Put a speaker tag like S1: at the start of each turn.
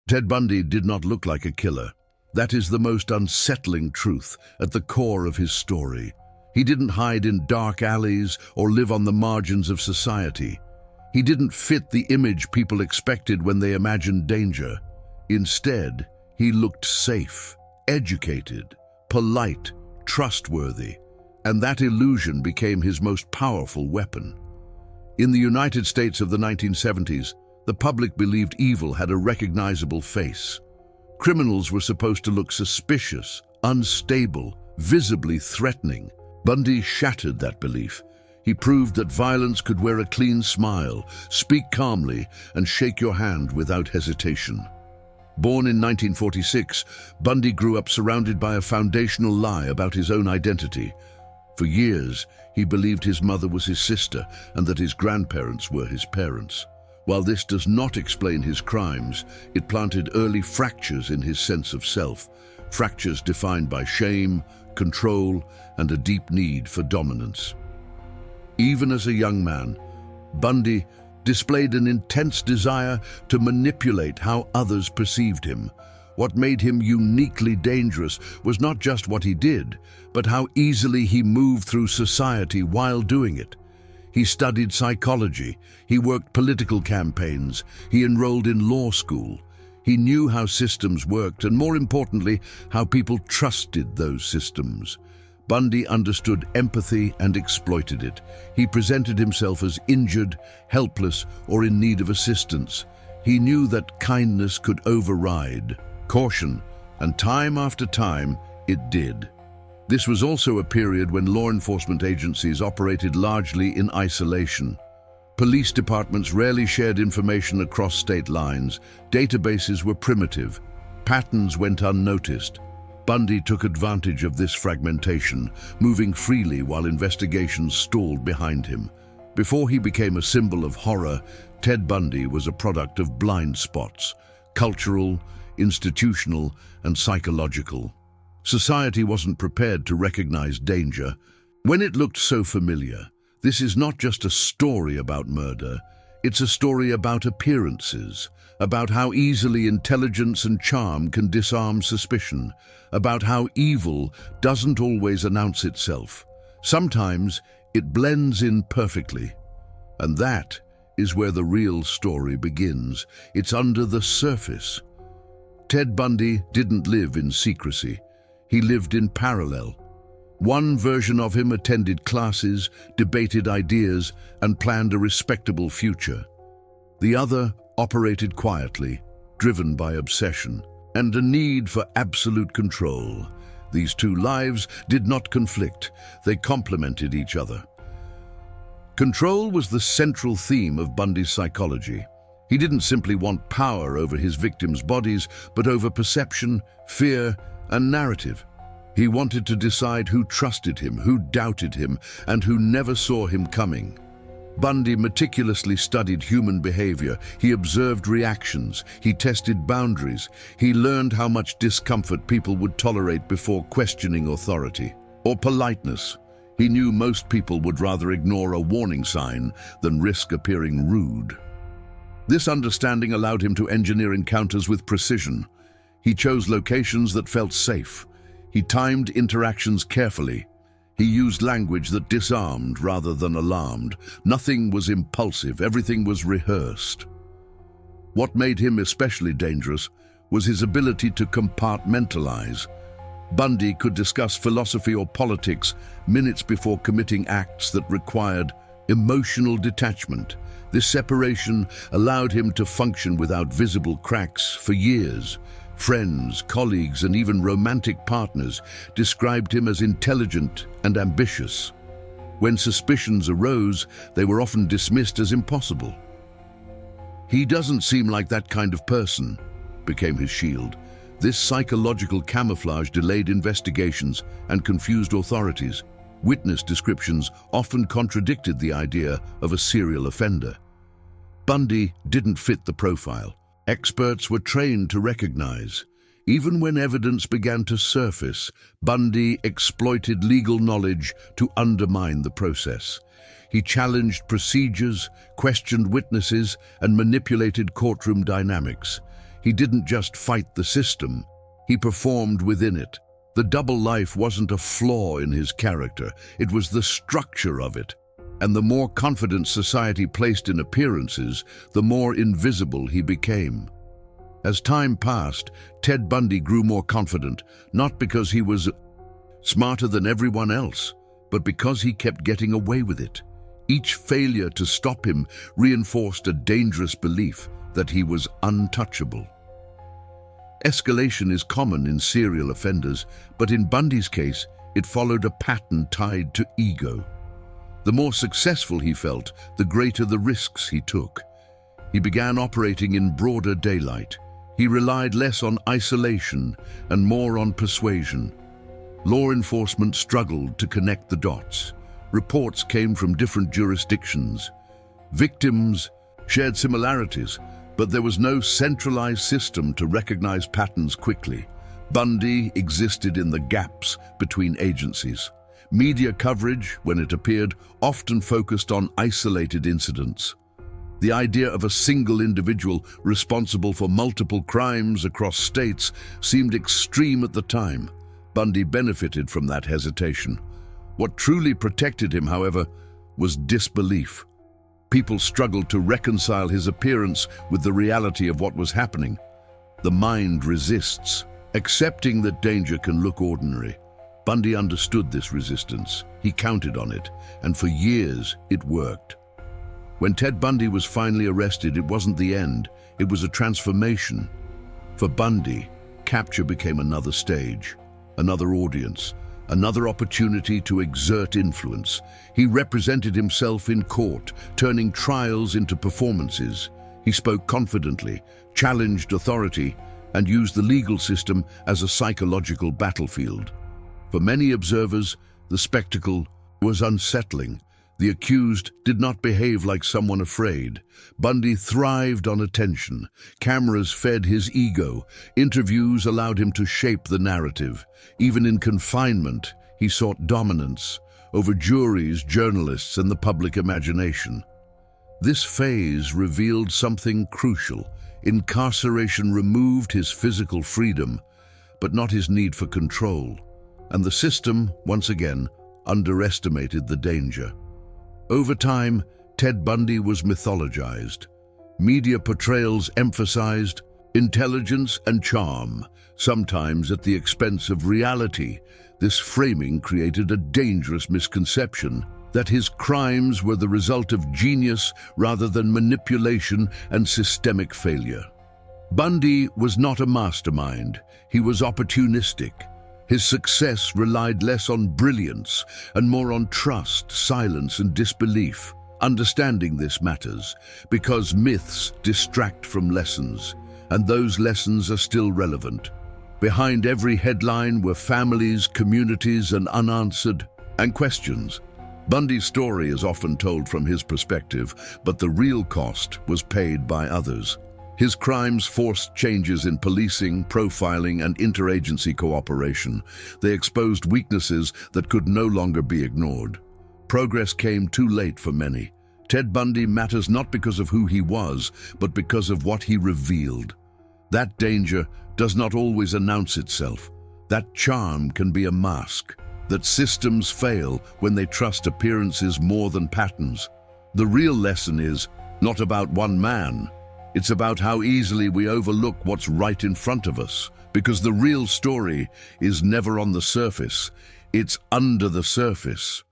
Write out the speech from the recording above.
S1: Ted Bundy did not look like a killer. That is the most unsettling truth at the core of his story. He didn't hide in dark alleys or live on the margins of society. He didn't fit the image people expected when they imagined danger. Instead, he looked safe, educated, polite, trustworthy, and that illusion became his most powerful weapon. In the United States of the 1970s, the public believed evil had a recognizable face. Criminals were supposed to look suspicious, unstable, visibly threatening. Bundy shattered that belief. He proved that violence could wear a clean smile, speak calmly, and shake your hand without hesitation. Born in 1946, Bundy grew up surrounded by a foundational lie about his own identity. For years, he believed his mother was his sister and that his grandparents were his parents. While this does not explain his crimes, it planted early fractures in his sense of self, fractures defined by shame, control, and a deep need for dominance. Even as a young man, Bundy displayed an intense desire to manipulate how others perceived him. What made him uniquely dangerous was not just what he did, but how easily he moved through society while doing it. He studied psychology, he worked political campaigns, he enrolled in law school. He knew how systems worked and, more importantly, how people trusted those systems. Bundy understood empathy and exploited it. He presented himself as injured, helpless, or in need of assistance. He knew that kindness could override caution, and time after time, it did. This was also a period when law enforcement agencies operated largely in isolation. Police departments rarely shared information across state lines. Databases were primitive. Patterns went unnoticed. Bundy took advantage of this fragmentation, moving freely while investigations stalled behind him. Before he became a symbol of horror, Ted Bundy was a product of blind spots, cultural, institutional, and psychological. Society wasn't prepared to recognize danger. When it looked so familiar, this is not just a story about murder, it's a story about appearances, about how easily intelligence and charm can disarm suspicion, about how evil doesn't always announce itself. Sometimes it blends in perfectly. And that is where the real story begins. It's under the surface. Ted Bundy didn't live in secrecy. He lived in parallel. One version of him attended classes, debated ideas, and planned a respectable future. The other operated quietly, driven by obsession and a need for absolute control. These two lives did not conflict, they complemented each other. Control was the central theme of Bundy's psychology. He didn't simply want power over his victims' bodies, but over perception, fear, and narrative. He wanted to decide who trusted him, who doubted him, and who never saw him coming. Bundy meticulously studied human behavior. He observed reactions. He tested boundaries. He learned how much discomfort people would tolerate before questioning authority or politeness. He knew most people would rather ignore a warning sign than risk appearing rude. This understanding allowed him to engineer encounters with precision. He chose locations that felt safe. He timed interactions carefully. He used language that disarmed rather than alarmed. Nothing was impulsive, everything was rehearsed. What made him especially dangerous was his ability to compartmentalize. Bundy could discuss philosophy or politics minutes before committing acts that required emotional detachment. This separation allowed him to function without visible cracks for years. Friends, colleagues, and even romantic partners described him as intelligent and ambitious. When suspicions arose, they were often dismissed as impossible. "He doesn't seem like that kind of person," became his shield. This psychological camouflage delayed investigations and confused authorities. Witness descriptions often contradicted the idea of a serial offender. Bundy didn't fit the profile. Experts were trained to recognize. Even when evidence began to surface, Bundy exploited legal knowledge to undermine the process. He challenged procedures, questioned witnesses, and manipulated courtroom dynamics. He didn't just fight the system, he performed within it. The double life wasn't a flaw in his character, it was the structure of it. And the more confidence society placed in appearances, the more invisible he became. As time passed, Ted Bundy grew more confident, not because he was smarter than everyone else, but because he kept getting away with it. Each failure to stop him reinforced a dangerous belief that he was untouchable. Escalation is common in serial offenders, but in Bundy's case, it followed a pattern tied to ego. The more successful he felt, the greater the risks he took. He began operating in broader daylight. He relied less on isolation and more on persuasion. Law enforcement struggled to connect the dots. Reports came from different jurisdictions. Victims shared similarities, but there was no centralized system to recognize patterns quickly. Bundy existed in the gaps between agencies. Media coverage, when it appeared, often focused on isolated incidents. The idea of a single individual responsible for multiple crimes across states seemed extreme at the time. Bundy benefited from that hesitation. What truly protected him, however, was disbelief. People struggled to reconcile his appearance with the reality of what was happening. The mind resists, accepting that danger can look ordinary. Bundy understood this resistance. He counted on it, and for years it worked. When Ted Bundy was finally arrested, it wasn't the end, it was a transformation. For Bundy, capture became another stage, another audience, another opportunity to exert influence. He represented himself in court, turning trials into performances. He spoke confidently, challenged authority, and used the legal system as a psychological battlefield. For many observers, the spectacle was unsettling. The accused did not behave like someone afraid. Bundy thrived on attention. Cameras fed his ego. Interviews allowed him to shape the narrative. Even in confinement, he sought dominance over juries, journalists, and the public imagination. This phase revealed something crucial. Incarceration removed his physical freedom, but not his need for control. And the system, once again, underestimated the danger. Over time, Ted Bundy was mythologized. Media portrayals emphasized intelligence and charm, sometimes at the expense of reality. This framing created a dangerous misconception that his crimes were the result of genius rather than manipulation and systemic failure. Bundy was not a mastermind. He was opportunistic. His success relied less on brilliance and more on trust, silence, and disbelief. Understanding this matters because myths distract from lessons, and those lessons are still relevant. Behind every headline were families, communities, and unanswered questions. Bundy's story is often told from his perspective, but the real cost was paid by others. His crimes forced changes in policing, profiling, and interagency cooperation. They exposed weaknesses that could no longer be ignored. Progress came too late for many. Ted Bundy matters not because of who he was, but because of what he revealed. That danger does not always announce itself. That charm can be a mask. That systems fail when they trust appearances more than patterns. The real lesson is not about one man. It's about how easily we overlook what's right in front of us, because the real story is never on the surface, it's under the surface.